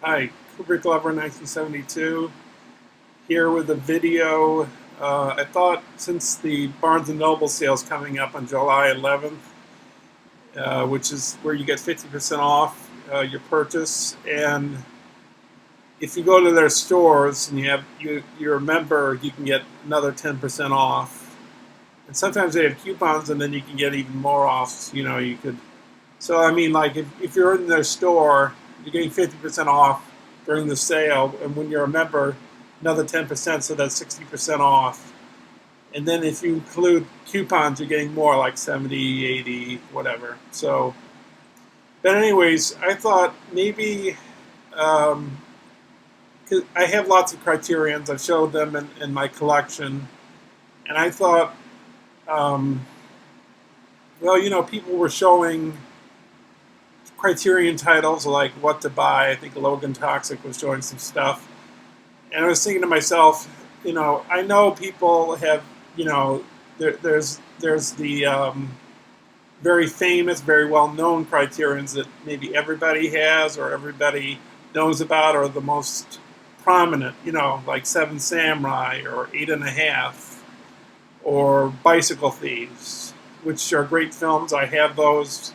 Hi, Kubrick Lover 1972, here with a video. I thought since the Barnes & Noble sale is coming up on July 11th, which is where you get 50% off your purchase, and if you go to their stores and you're a member, you can get another 10% off. And sometimes they have coupons, and then you can get even more off. You could. So I mean, like if you're in their store, you're getting 50% off during the sale, and when you're a member, another 10%, so that's 60% off. And then if you include coupons, you're getting more, like 70, 80, whatever. So, but anyways, I thought maybe, 'cause I have lots of Criterions. I've showed them in my collection, and I thought, um, well, people were showing Criterion titles like What to Buy. I think Logan Toxic was showing some stuff. And I was thinking to myself, I know people have, there's the very famous, very well-known Criterions that maybe everybody has or everybody knows about, or the most prominent, like Seven Samurai or Eight and a Half or Bicycle Thieves, which are great films. I have those,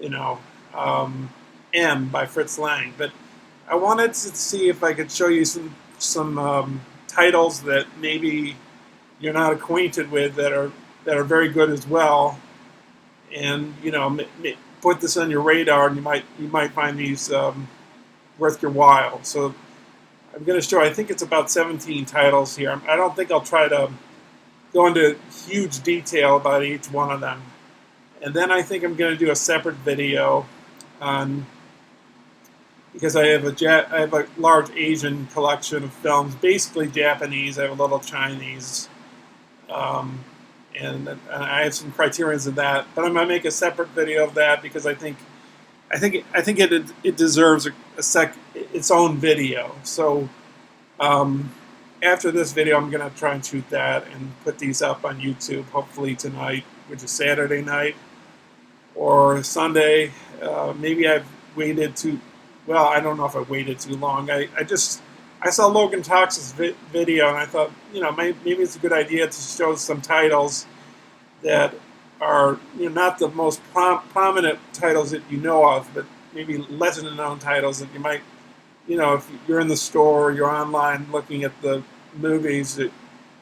you know, um, M by Fritz Lang. But I wanted to see if I could show you some titles that maybe you're not acquainted with that are very good as well, and put this on your radar, and you might find these worth your while. So I'm going to show. I think it's about 17 titles here. I don't think I'll try to go into huge detail about each one of them. And then I think I'm going to do a separate video on, because I have a large Asian collection of films, basically Japanese. I have a little Chinese, and I have some Criterions of that. But I'm going to make a separate video of that because I think it deserves its own video. So after this video, I'm going to try and shoot that and put these up on YouTube, hopefully tonight, which is Saturday night, or Sunday. Maybe I've waited too. Well, I don't know if I waited too long. I saw Logan Toxic's video, and I thought, maybe it's a good idea to show some titles that are not the most prominent titles that you know of, but maybe lesser known titles that you might, if you're in the store or you're online looking at the movies, that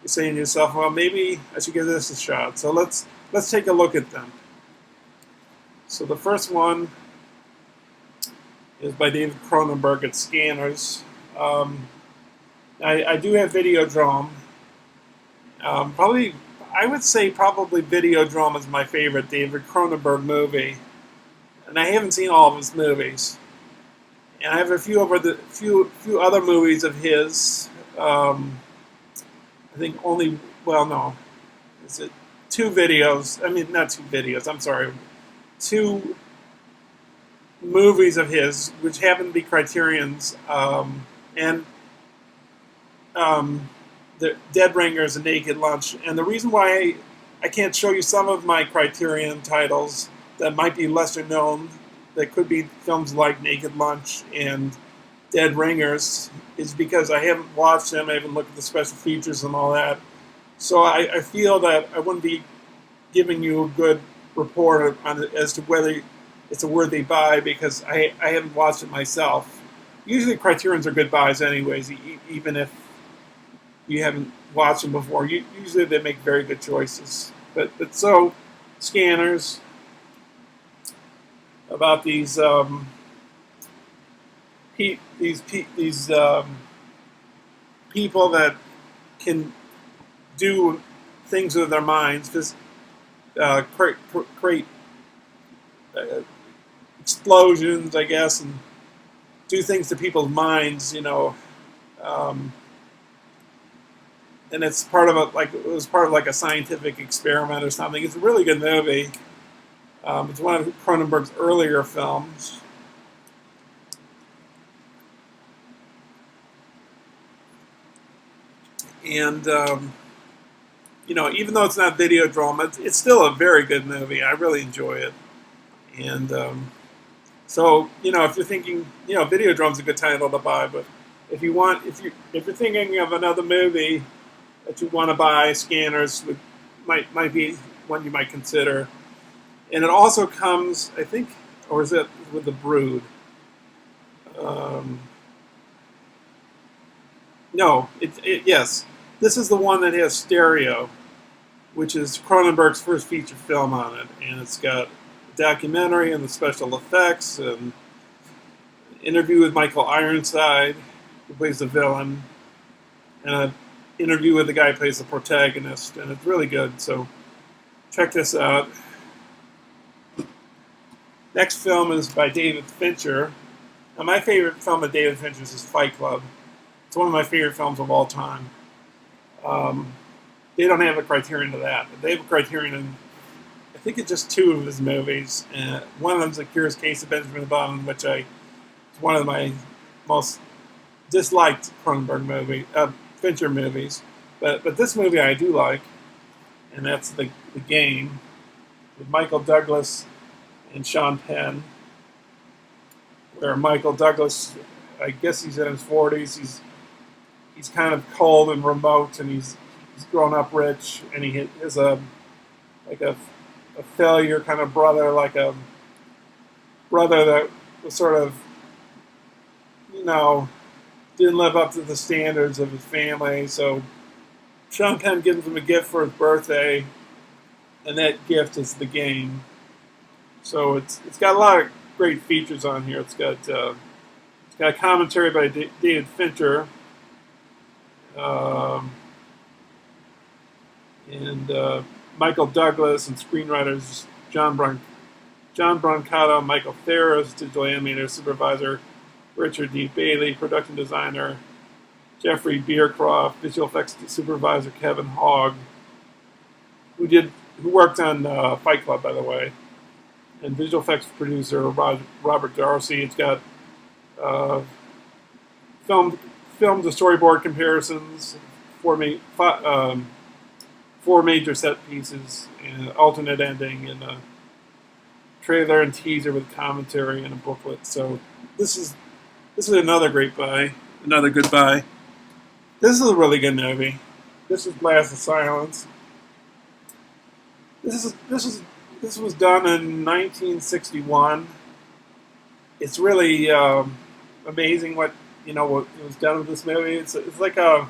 you're saying to yourself, well, maybe I should give this a shot. So let's take a look at them. So the first one is by David Cronenberg at Scanners. I do have Videodrome. I would say probably Videodrome is my favorite David Cronenberg movie, and I haven't seen all of his movies. And I have a few other movies of his. I think is it two videos? I mean, not two videos. I'm sorry, two movies of his, which happen to be Criterion's, and the Dead Ringers and Naked Lunch. And the reason why I can't show you some of my Criterion titles that might be lesser known, that could be films like Naked Lunch and Dead Ringers, is because I haven't watched them. I haven't looked at the special features and all that. So I feel that I wouldn't be giving you a good report as to whether it's a worthy buy, because I haven't watched it myself. Usually Criterions are good buys anyways, even if you haven't watched them before. Usually they make very good choices. But so, Scanners, about these people that can do things with their minds, just create explosions, I guess, and do things to people's minds, and it's it was part of like a scientific experiment or something. It's a really good movie. It's one of Cronenberg's earlier films. And, even though it's not Videodrome, it's still a very good movie. I really enjoy it. And So, if you're thinking, Videodrome's a good title to buy, but if you're thinking of another movie that you want to buy, Scanners might be one you might consider. And it also comes, I think, or is it with The Brood? Um, no, yes. This is the one that has stereo, which is Cronenberg's first feature film on it, and it's got a documentary and the special effects and interview with Michael Ironside, who plays the villain, and an interview with the guy who plays the protagonist, and it's really good. So check this out. Next film is by David Fincher. Now, my favorite film of David Fincher's is Fight Club. It's one of my favorite films of all time. They don't have a criterion to that, but they have a criterion in, I think it's just two of his movies. One of them is The Curious Case of Benjamin Button, which is one of my most disliked Fincher movies. But this movie I do like, and that's The Game, with Michael Douglas and Sean Penn, where Michael Douglas, I guess he's in his 40s. He's kind of cold and remote, and he's grown up rich, and he is a failure kind of brother, like a brother that was sort of, didn't live up to the standards of his family. So Sean Penn gives him a gift for his birthday, and that gift is The Game. So it's got a lot of great features on here. It's got a commentary by David Fincher, and Michael Douglas, and screenwriters John Brancato, Michael Theros, digital animator supervisor Richard D. Bailey, production designer Jeffrey Beercroft, visual effects supervisor Kevin Hogg, who worked on Fight Club, by the way, and visual effects producer Robert Darcy. It's got film to storyboard comparisons, four major set pieces, and alternate ending, and a trailer and teaser with commentary and a booklet. So this is another great buy, another good buy. This is a really good movie. This is Blast of Silence. This was done in 1961. It's really amazing what was done with this movie. It's like a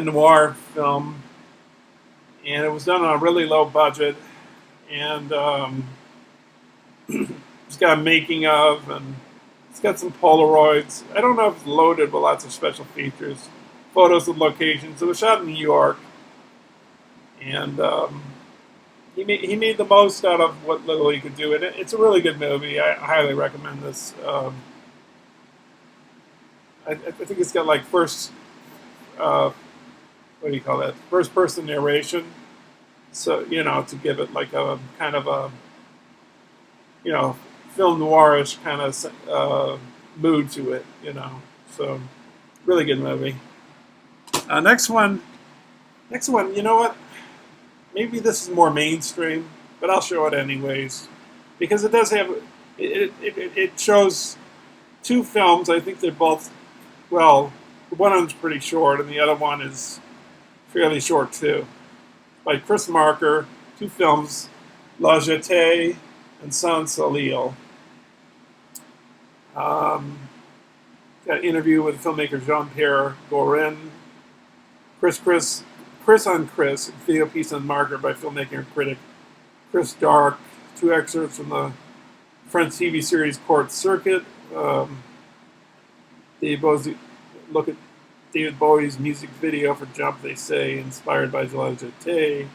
noir film, and it was done on a really low budget, and it's got a making of, and it's got some Polaroids. I don't know if it's loaded with lots of special features, photos of locations. It was shot in New York, and he made the most out of what little he could do. And it's a really good movie. I highly recommend this. I think it's got like first person narration. So to give it like a kind of a film noirish kind of mood to it. So really good movie. Next one. You know what? Maybe this is more mainstream, but I'll show it anyways because it does have it shows two films. I think they're both, well, one of them's pretty short and the other one is fairly short too. By Chris Marker, two films, La Jetée and Sans Soleil. Got an interview with filmmaker Jean-Pierre Gorin. Chris on Chris, video piece on Marker by filmmaker and critic Chris Dark. Two excerpts from the French TV series Court Circuit. Look at David Bowie's music video for Jump, They Say, inspired by La Jetée.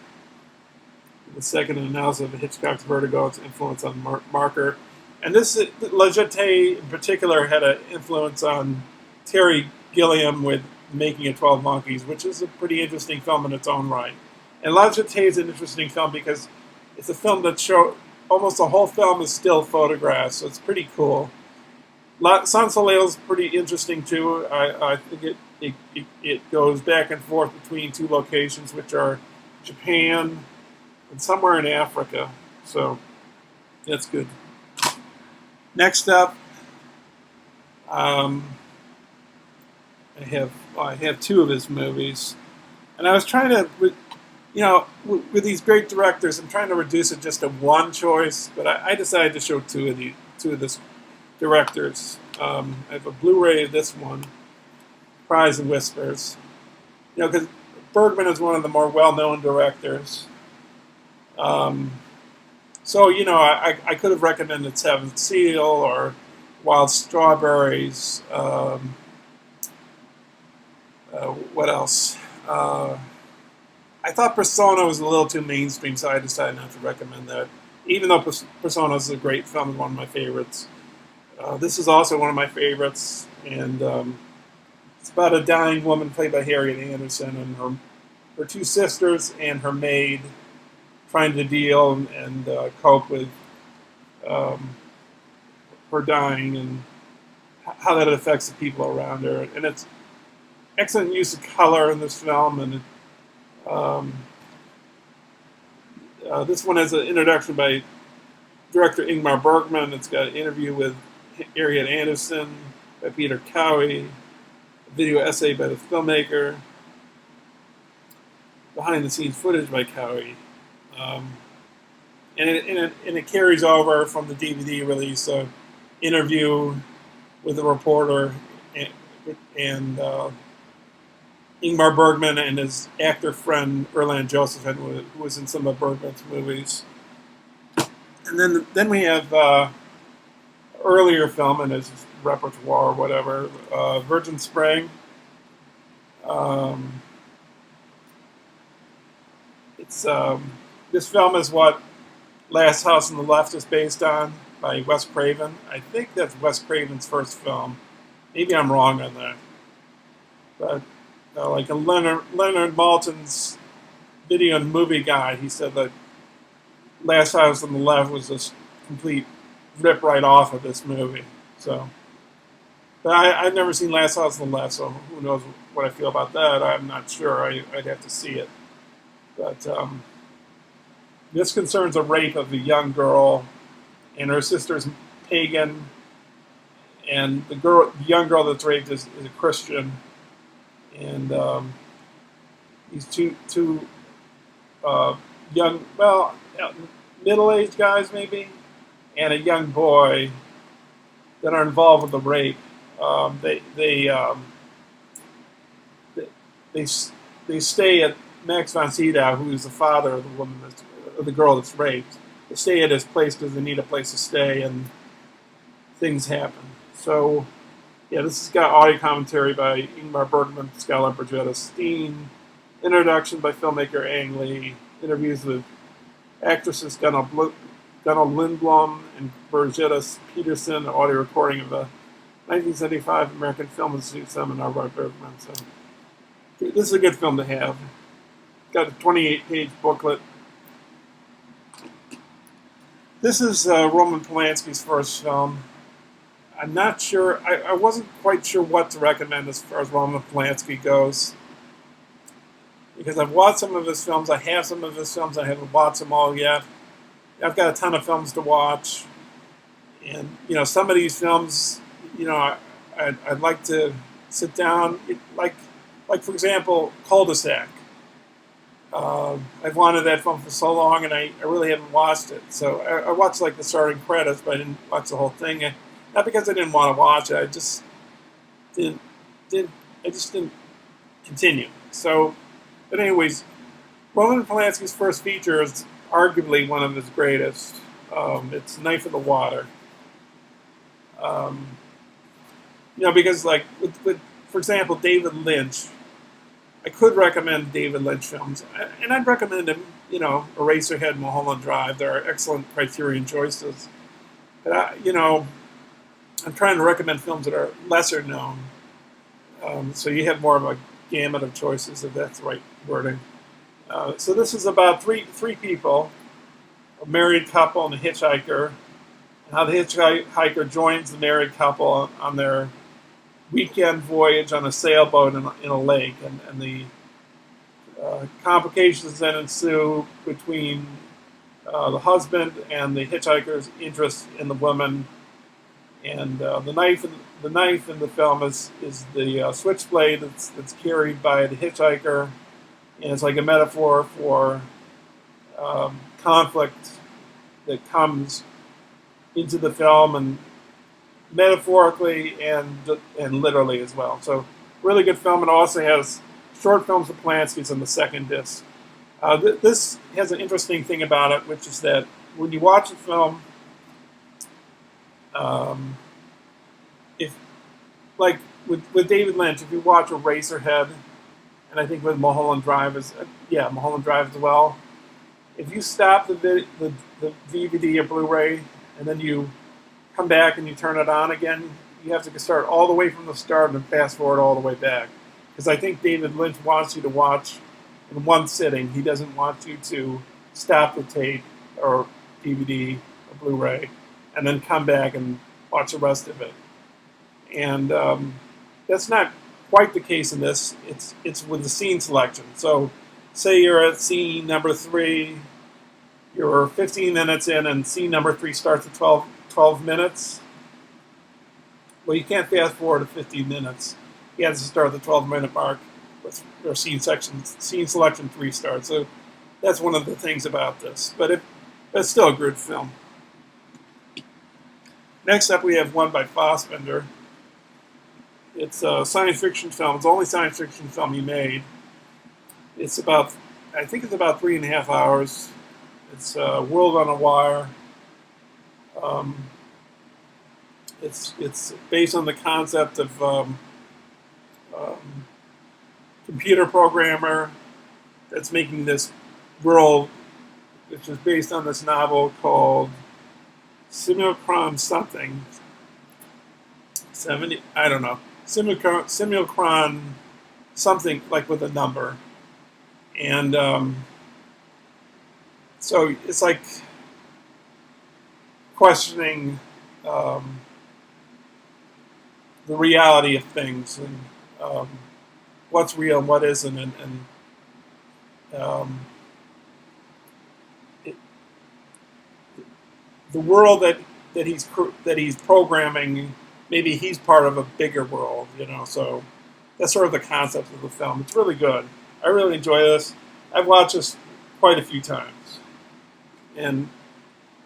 The second analysis of Hitchcock's Vertigo, its influence on Marker. And this, La Jetée in particular, had an influence on Terry Gilliam with Making of 12 Monkeys, which is a pretty interesting film in its own right. And La Jetée is an interesting film because it's a film that almost the whole film is still photographs, so it's pretty cool. Sans Soleil is pretty interesting too. I think it goes back and forth between two locations, which are Japan and somewhere in Africa. So that's good. Next up, um, I have two of his movies, and I was trying to, with these great directors, I'm trying to reduce it just to one choice, but I decided to show two of this directors. I have a Blu-ray of this one, Cries and Whispers. Because Bergman is one of the more well-known directors. Um, so I could have recommended Seventh Seal or Wild Strawberries. What else? I thought Persona was a little too mainstream, so I decided not to recommend that. Even though Persona is a great film and one of my favorites, this is also one of my favorites, and it's about a dying woman played by Harriet Anderson and her two sisters and her maid trying to deal and cope with um, her dying and how that affects the people around her. And it's excellent use of color in this film, and um, this one has an introduction by director Ingmar Bergman. It's got an interview with Harriet Anderson by Peter Cowie, a video essay by the filmmaker, behind-the-scenes footage by Cowie. And it carries over from the DVD release, an interview with a reporter and Ingmar Bergman and his actor friend Erland Josephson, who was in some of Bergman's movies. And then we have earlier film in his repertoire or whatever, Virgin Spring. It's This film is what Last House on the Left is based on, by Wes Craven. I think that's Wes Craven's first film. Maybe I'm wrong on that. But like in Leonard Maltin's video and movie guide, he said that Last House on the Left was a complete rip right off of this movie. So, but I've never seen Last House on the Left, so who knows what I feel about that. I'm not sure. I'd have to see it. But this concerns a rape of a young girl, and her sister's pagan, and the young girl that's raped is a Christian, and these two young, middle-aged guys maybe, and a young boy that are involved with the rape. They stay at Max von Sydow, who's the father of the girl that's raped. They stay at his place because they need a place to stay, and things happen. So, yeah, this has got audio commentary by Ingmar Bergman, scholar Brigitte Steen, introduction by filmmaker Ang Lee, interviews with actresses Gunnar Lindblom and Brigitte Peterson, audio recording of the 1975 American Film Institute seminar by Bergman. So, this is a good film to have. Got a 28-page booklet. This is Roman Polanski's first film. I'm not sure. I wasn't quite sure what to recommend as far as Roman Polanski goes, because I've watched some of his films. I have some of his films. I haven't watched them all yet. I've got a ton of films to watch, and some of these films, I'd like to sit down. Like for example, Cul-de-sac. I've wanted that film for so long, and I really haven't watched it. So I watched like the starting credits, but I didn't watch the whole thing. Not because I didn't want to watch it, I just didn't continue. So, but anyways, Roman Polanski's first feature is arguably one of his greatest. It's Knife in the Water. Because like with for example, David Lynch. I could recommend David Lynch films, and I'd recommend him, Eraserhead, Mulholland Drive. There are excellent Criterion choices. But I'm trying to recommend films that are lesser known, so you have more of a gamut of choices, if that's the right wording. So this is about three people, a married couple and a hitchhiker, and how the hitchhiker joins the married couple on their weekend voyage on a sailboat in a lake, and the complications then ensue between the husband and the hitchhiker's interest in the woman And the knife in the film is the switchblade that's carried by the hitchhiker, and it's like a metaphor for conflict that comes into the film, and metaphorically and literally as well. So, really good film. It also has short films of Polanski's on the second disc. This has an interesting thing about it, which is that when you watch the film, if like with David Lynch, if you watch Eraserhead, and I think with Mulholland Drive Mulholland Drive as well. If you stop the DVD or Blu-ray and then you come back and you turn it on again, you have to start all the way from the start and fast forward all the way back. Because I think David Lynch wants you to watch in one sitting. He doesn't want you to stop the tape or DVD or Blu-ray and then come back and watch the rest of it. And that's not quite the case in this. It's with the scene selection. So say you're at scene number 3, you're 15 minutes in, and scene number 3 starts at 12 minutes. Well, you can't fast forward to 15 minutes. You have to start at the 12-minute mark with your scene selection 3 starts. So that's one of the things about this. But it's still a good film. Next up, we have one by Fassbinder. It's a science fiction film. It's the only science fiction film he made. I think it's about 3.5 hours. It's World on a Wire. It's based on the concept of computer programmer that's making this world, which is based on this novel called Simulacrum something. 70, I don't know. Simulacrum something like with a number. And so it's like questioning the reality of things and what's real and what isn't, and the world that he's programming. Maybe he's part of a bigger world, So that's sort of the concept of the film. It's really good. I really enjoy this. I've watched this quite a few times, and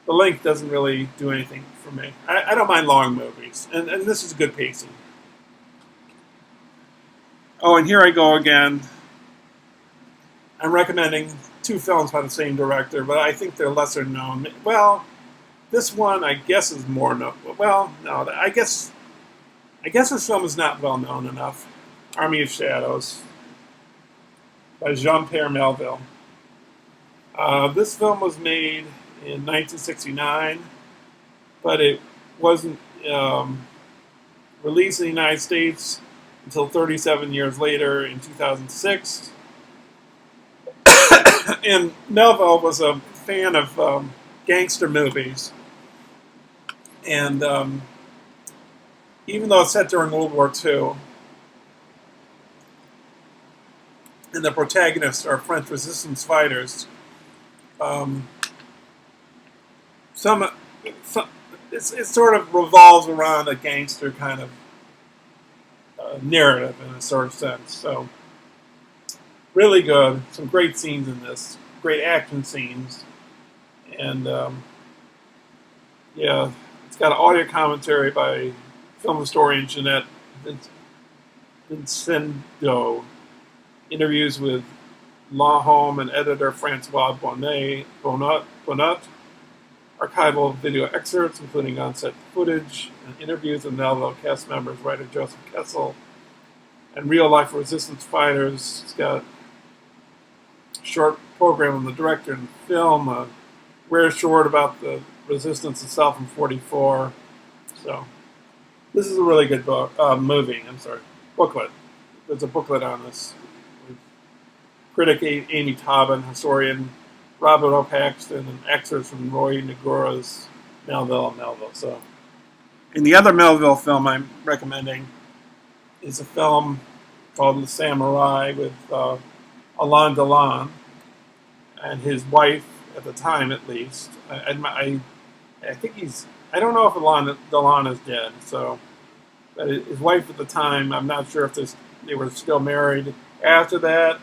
the length doesn't really do anything for me. I don't mind long movies, and this is good pacing. Oh, and here I go again. I'm recommending 2 films by the same director, but I think they're lesser known. Well, this one I guess is more known. Well, no, I guess this film is not well known enough. Army of Shadows by Jean-Pierre Melville. This film was made in 1969, but it wasn't released in the United States until 37 years later in 2006. And Melville was a fan of gangster movies. And even though it's set during World War II, and the protagonists are French resistance fighters, it sort of revolves around a gangster kind of narrative in a sort of sense. So really good. Some great scenes in this. Great action scenes. And it's got an audio commentary by film historian Jeanette Vincendo. Interviews with Lawhome and editor Francois Bonnet, archival video excerpts, including on-set footage, and interviews with Melville cast members, writer Joseph Kessel, and real-life resistance fighters. It's got a short program on the director and film, a rare short about the resistance itself in '44. So this is a really good booklet. There's a booklet on this. Critic Amy Taubin, historian Robert O. Paxton, and excerpts from Roy Negura's Melville. So, and the other Melville film I'm recommending is a film called The Samurai with Alain Delon and his wife at the time, at least. I I don't know if Delana's dead. So, but his wife at the time, I'm not sure if they were still married after that.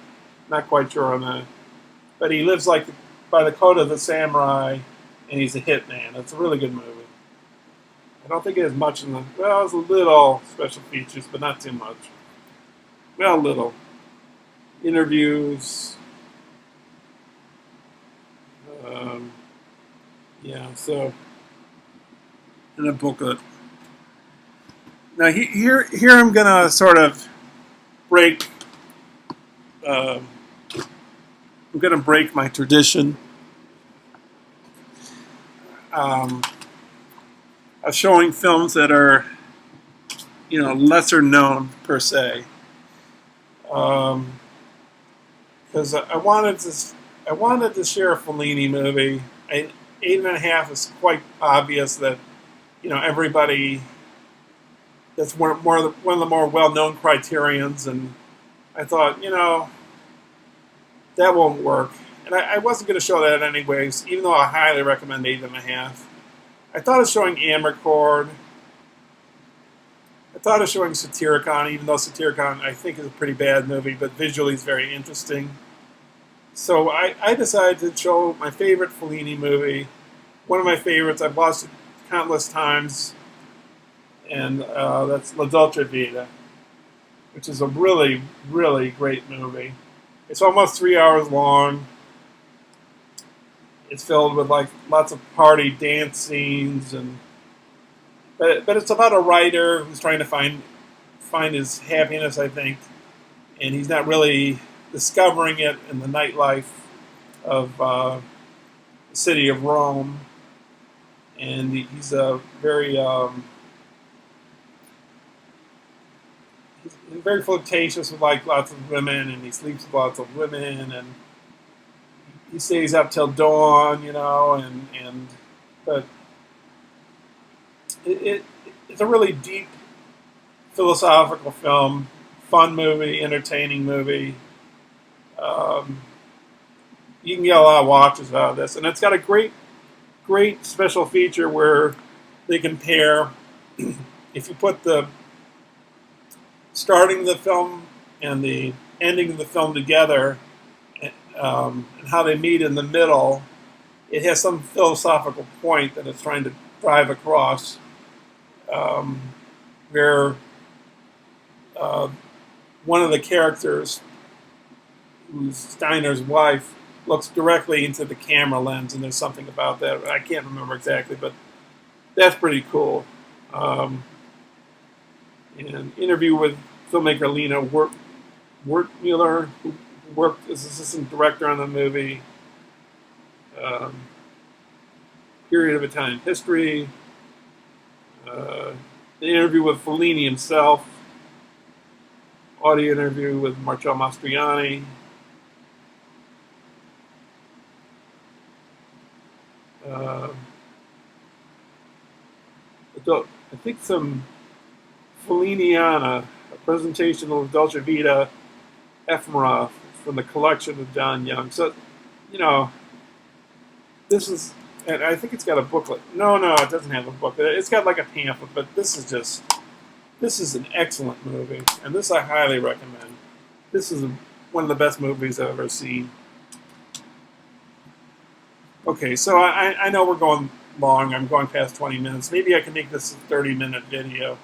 Not quite sure on that. But he lives like by the code of the samurai, and he's a hitman. It's a really good movie. I don't think it has much in the. Well, it's a little special features, but not too much. Well, little interviews. Um, yeah, so in a booklet. Now here I'm gonna sort of break. Um, I'm gonna break my tradition of showing films that are, lesser known per se. Because I wanted to share a Fellini movie. 8.5 is quite obvious that everybody. That's one of the more well-known criterions, and I thought that won't work. And I wasn't going to show that anyways, even though I highly recommend 8.5. I thought of showing Amarcord. I thought of showing Satyricon, even though Satyricon I think is a pretty bad movie, but visually is very interesting. So I decided to show my favorite Fellini movie, one of my favorites. I've watched it countless times, and that's La Dolce Vita, which is a really, really great movie. It's almost 3 hours long. It's filled with lots of party dance scenes, but it's about a writer who's trying to find his happiness, I think, and he's not really discovering it in the nightlife of the city of Rome, and he's a he's very flirtatious with lots of women, and he sleeps with lots of women, and he stays up till dawn, but it's a really deep philosophical film, fun movie, entertaining movie. You can get a lot of watches out of this, and it's got a great special feature where they compare. If you put the starting of the film and the ending of the film together, and how they meet in the middle, it has some philosophical point that it's trying to drive across, where one of the characters, who's Steiner's wife, looks directly into the camera lens, and there's something about that. I can't remember exactly, but that's pretty cool. And interview with filmmaker Lena Wertmuller, who worked as assistant director on the movie. Period of Italian history. The interview with Fellini himself. Audio interview with Marcello Mastroianni. I think some Felliniana, a presentation of Dolce Vita ephemera from the collection of John Young. So, this is, and I think it's got a booklet. No, it doesn't have a booklet. It's got a pamphlet, but this is an excellent movie, and this I highly recommend. This is one of the best movies I've ever seen. Okay, so I know we're going long. I'm going past 20 minutes. Maybe I can make this a 30-minute video.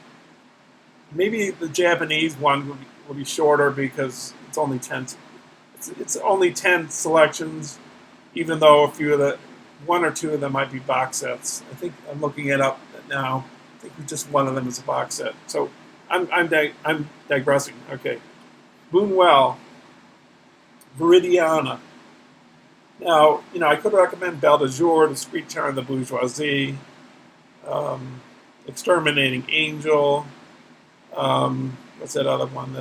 Maybe the Japanese one will be shorter because it's only 10. It's only 10 selections, even though one or two of them might be box sets. I think I'm looking it up now. I think just one of them is a box set. So I'm digressing. Okay, Buñuel, Viridiana. Now, I could recommend Belle de Jour, The Street Turn of the Bourgeoisie, Exterminating Angel. What's that other one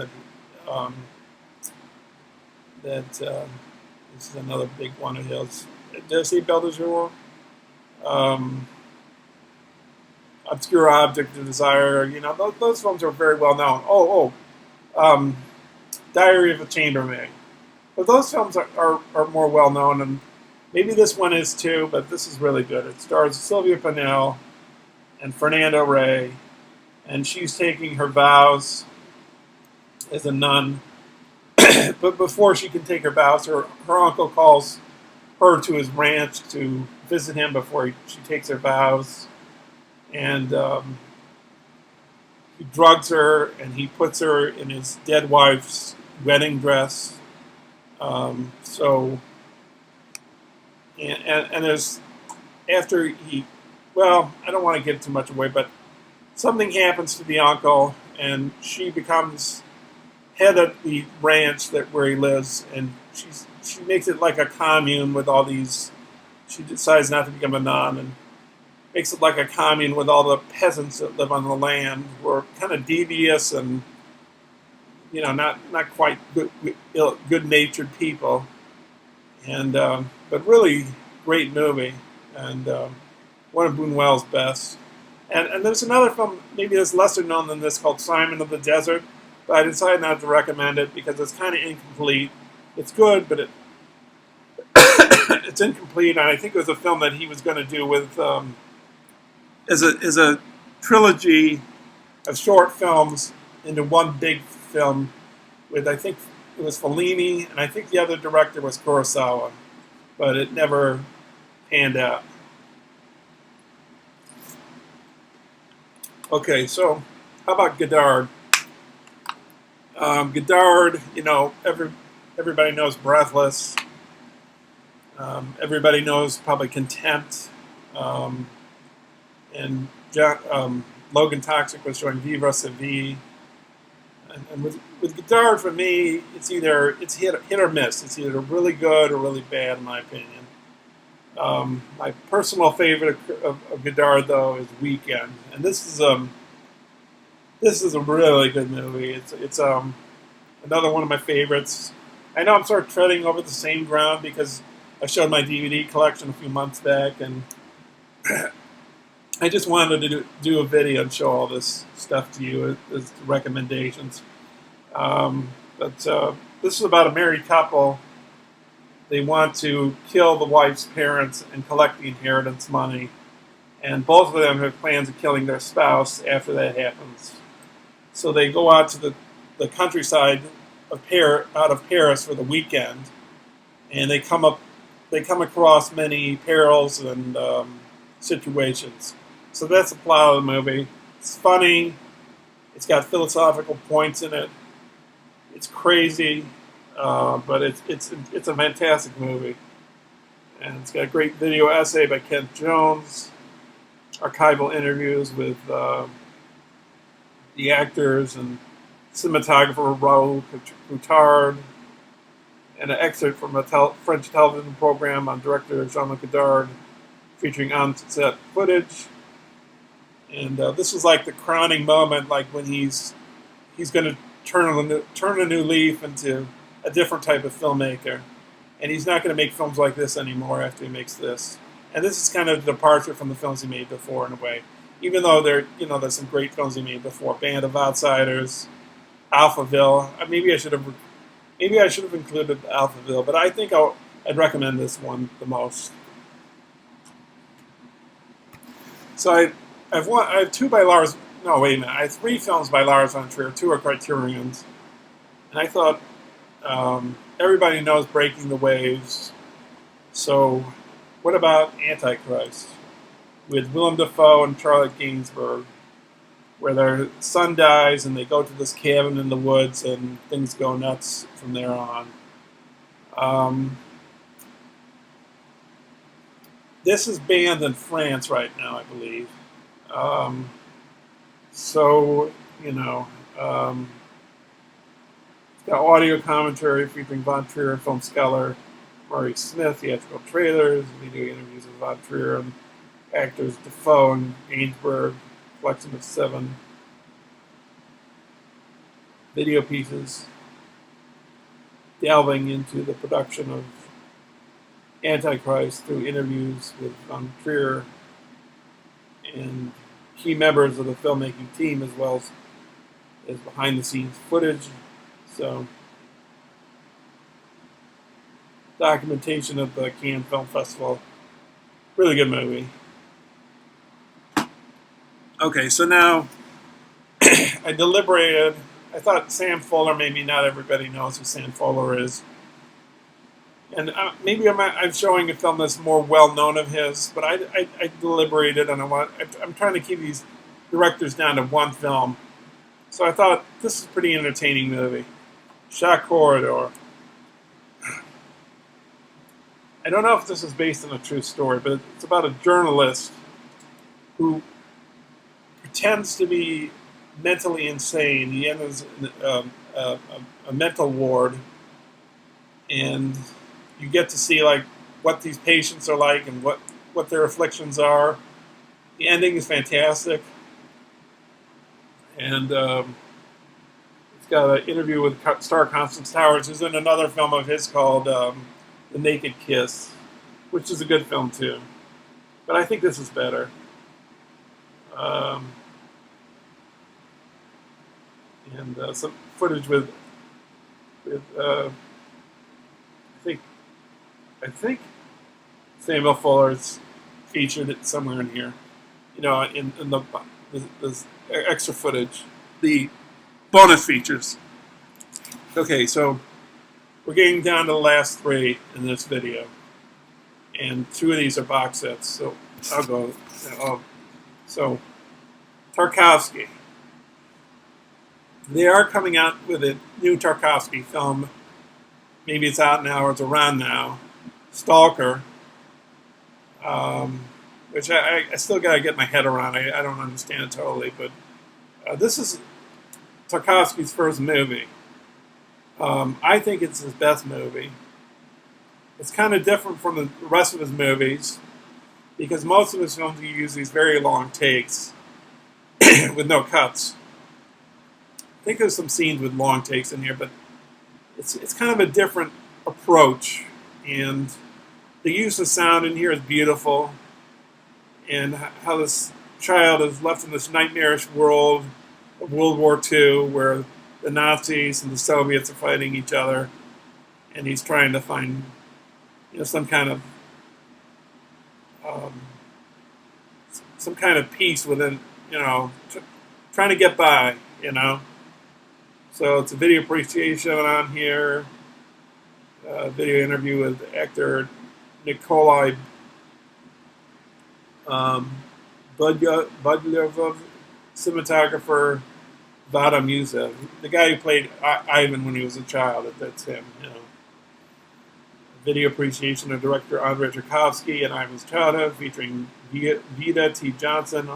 this is another big one of his. Did I say Belle de Jour? Obscure Object of Desire. Those films are very well known. Diary of a Chambermaid. But those films are more well known, and maybe this one is too, but this is really good. It stars Sylvia Pinel, and Fernando Rey, and she's taking her vows as a nun. But before she can take her vows, her uncle calls her to his ranch to visit him before she takes her vows. And he drugs her and he puts her in his dead wife's wedding dress. So, and there's, after he, well, I don't want to give too much away, but something happens to the uncle and she becomes head of the ranch where he lives, and she makes it like a commune with all these. She decides not to become a nun and makes it like a commune with all the peasants that live on the land, who are kind of devious and not quite good natured people, and but really great movie, and one of Buñuel's best. And there's another film, maybe that's lesser known than this, called Simon of the Desert, but I decided not to recommend it because it's kind of incomplete. It's good, but it's incomplete, and I think it was a film that he was going to do with as a trilogy of short films into one big film with, I think it was Fellini, and I think the other director was Kurosawa, but it never panned out. Okay, so how about Godard? Godard, everybody knows Breathless. Everybody knows probably Contempt. And Logan Toxic was showing Vivre sa vie. And with Godard, for me, it's hit or miss. It's either really good or really bad, in my opinion. My personal favorite of Godard, though, is Weekend, and this is a really good movie. It's another one of my favorites. I know I'm sort of treading over the same ground because I showed my DVD collection a few months back, and I just wanted to do a video and show all this stuff to you as recommendations. But this is about a married couple. They want to kill the wife's parents and collect the inheritance money, and both of them have plans of killing their spouse after that happens. So they go out to the countryside out of Paris for the weekend, and they come across many perils and situations. So that's the plot of the movie. It's funny. It's got philosophical points in it. It's crazy, but it's a fantastic movie. And it's got a great video essay by Kent Jones, archival interviews with the actors and cinematographer Raoul Coutard, and an excerpt from a French television program on director Jean-Luc Godard featuring on-set footage. And this was like the crowning moment, like when he's going to turn a new leaf into a different type of filmmaker, and he's not going to make films like this anymore after he makes this. And this is kind of a departure from the films he made before, in a way. Even though there's some great films he made before, Band of Outsiders, Alphaville. Maybe I should have included Alphaville, but I think I'd recommend this one the most. So I have two by Lars. No, wait a minute. I have three films by Lars von Trier. Two are Criterions, and I thought everybody knows Breaking the Waves. So what about Antichrist with Willem Dafoe and Charlotte Gainsbourg, where their son dies and they go to this cabin in the woods and things go nuts from there on. This is banned in France right now, I believe. It's got audio commentary featuring Von Trier and film scholar Murray Smith, theatrical trailers, video interviews with Von Trier and actors Dafoe and Gainsbourg, collection of 7 video pieces delving into the production of Antichrist through interviews with Von Trier and key members of the filmmaking team, as well as behind-the-scenes footage. So, documentation of the Cannes Film Festival. Really good movie. Okay, so now I deliberated. I thought Sam Fuller, maybe not everybody knows who Sam Fuller is. And maybe I'm showing a film that's more well known of his, but I deliberated, and I'm trying to keep these directors down to one film. So I thought this is a pretty entertaining movie. Shock Corridor. I don't know if this is based on a true story, but it's about a journalist who pretends to be mentally insane. He enters a mental ward, and you get to see like what these patients are like and what their afflictions are. The ending is fantastic, and it's got an interview with star Constance Towers, who's in another film of his called The Naked Kiss, which is a good film too. But I think this is better. And some footage with I think Samuel Fuller's featured it somewhere in here. You know, in the extra footage, the bonus features. Okay, so we're getting down to the last three in this video, and two of these are box sets. So I'll go. So Tarkovsky. They are coming out with a new Tarkovsky film. Maybe it's out now or it's around now. Stalker, which I still got to get my head around. I don't understand it totally, but this is Tarkovsky's first movie. I think it's his best movie. It's kind of different from the rest of his movies because most of his films you use these very long takes with no cuts. I think there's some scenes with long takes in here, but it's kind of a different approach, and the use of sound in here is beautiful, and how this child is left in this nightmarish world of World War II where the Nazis and the Soviets are fighting each other, and he's trying to find some kind of peace within, trying to get by, So it's a video appreciation on here, video interview with actor Nikolai Budlyov, cinematographer Vada Musev, the guy who played Ivan when he was a child. That's him. Video appreciation of director Andrei Tarkovsky and Ivan's childhood, featuring Vida T. Johnson,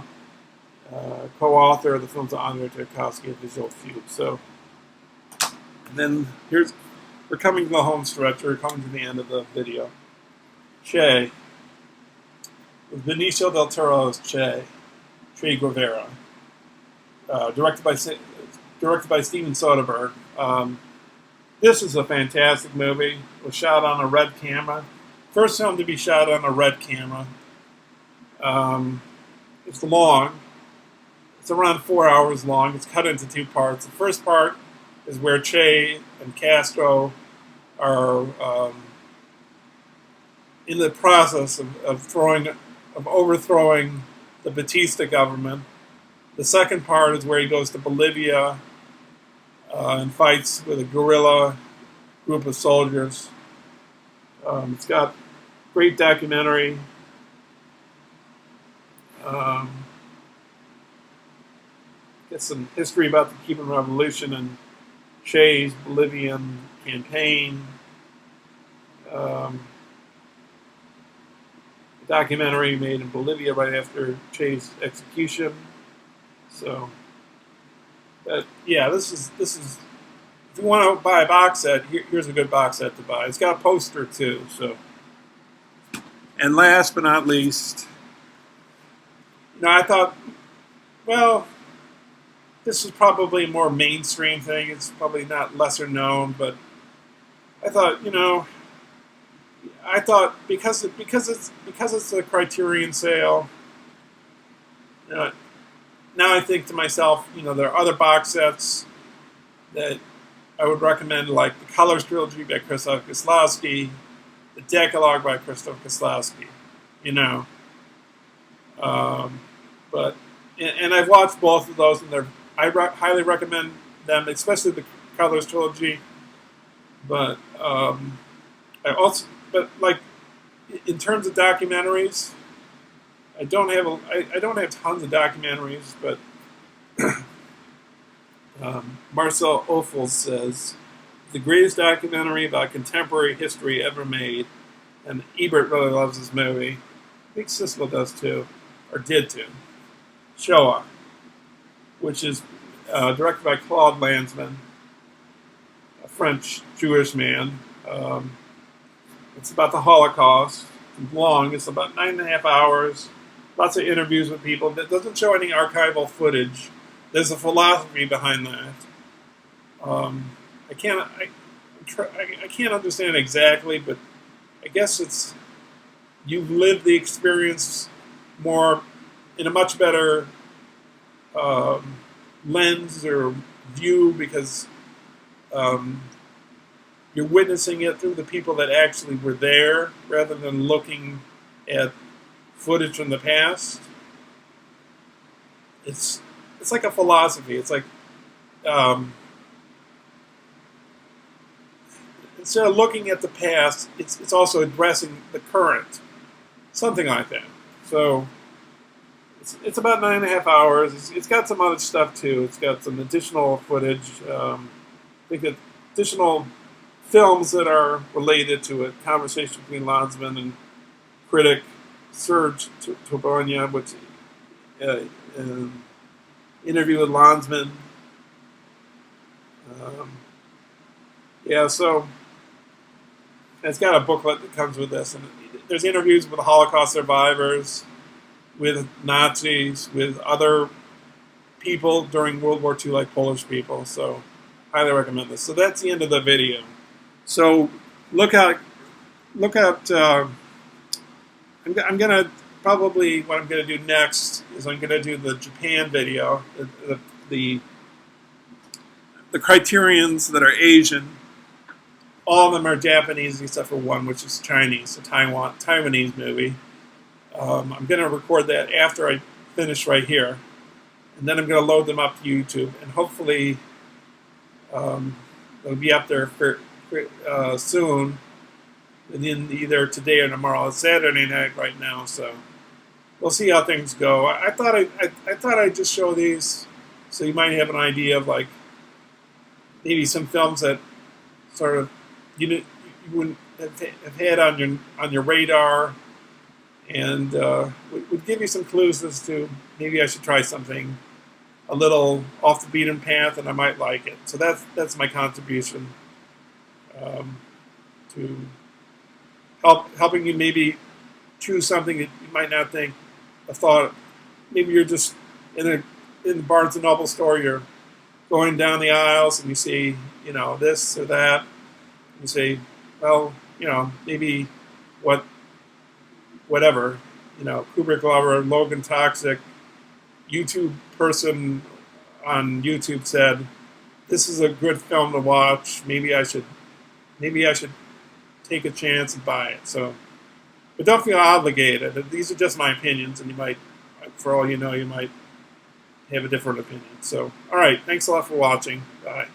co-author of the films of Andrei Tarkovsky and Visual Fugue. So. And then we're coming to the home stretch. We're coming to the end of the video. Che. With Benicio del Toro's Che Guevara. Directed by Steven Soderbergh. This is a fantastic movie. It was shot on a red camera. First film to be shot on a red camera. It's long. It's around 4 hours long. It's cut into two parts. The first part is where Che and Castro are in the process of overthrowing the Batista government. The second part is where he goes to Bolivia and fights with a guerrilla group of soldiers. It's got great documentary. Get some history about the Cuban Revolution and Che's Bolivian campaign. A documentary made in Bolivia right after Che's execution. So, but yeah, this is. If you want to buy a box set, here's a good box set to buy. It's got a poster too. So, and last but not least, I thought, well, this is probably a more mainstream thing. It's probably not lesser known, but I thought, because it's a Criterion sale. Now I think to myself, there are other box sets that I would recommend, like the Colors Trilogy by Krzysztof Kieslowski, the Decalogue by Krzysztof Kieslowski. But and I've watched both of those, and highly recommend them, especially the Colors trilogy. But but like in terms of documentaries, I don't have tons of documentaries, but Marcel Ophuls says the greatest documentary about contemporary history ever made, and Ebert really loves this movie. I think Siskel does too, or did too. Shoah, which is directed by Claude Lanzmann, a French Jewish man. It's about the Holocaust. It's long. It's about 9.5 hours. Lots of interviews with people. It doesn't show any archival footage. There's a philosophy behind that. I can't understand exactly, but I guess it's you've lived the experience more in a much better lens or view because you're witnessing it through the people that actually were there rather than looking at footage from the past. It's like a philosophy. It's like instead of looking at the past, it's also addressing the current, something like that. So it's about 9.5 hours. It's got some other stuff too. It's got some additional footage. I think that additional films that are related to it. Conversation between Lanzmann and critic Serge Tourbonia, which interview with Lanzmann. So it's got a booklet that comes with this, and there's interviews with Holocaust survivors, with Nazis, with other people during World War II, like Polish people. So, highly recommend this. So that's the end of the video. So look out. I'm gonna probably what I'm gonna do next is I'm gonna do the Japan video, the criterions that are Asian. All of them are Japanese except for one, which is Chinese, a Taiwanese movie. I'm going to record that after I finish right here, and then I'm going to load them up to YouTube, and hopefully they'll be up there soon, within either today or tomorrow. It's Saturday night right now, so we'll see how things go. I thought I'd just show these so you might have an idea of like maybe some films that sort of you wouldn't have had on your radar, and would give you some clues as to maybe I should try something a little off the beaten path, and I might like it. So that's my contribution to helping you maybe choose something that you might not think of thought. Maybe you're just in the Barnes and Noble store. You're going down the aisles and you see this or that. You say, well, maybe whatever, Kubrick lover, Logan Toxic, YouTube person on YouTube said, this is a good film to watch. Maybe I should take a chance and buy it. So, but don't feel obligated. These are just my opinions, and you might, for all you know, you might have a different opinion. So, all right. Thanks a lot for watching. Bye.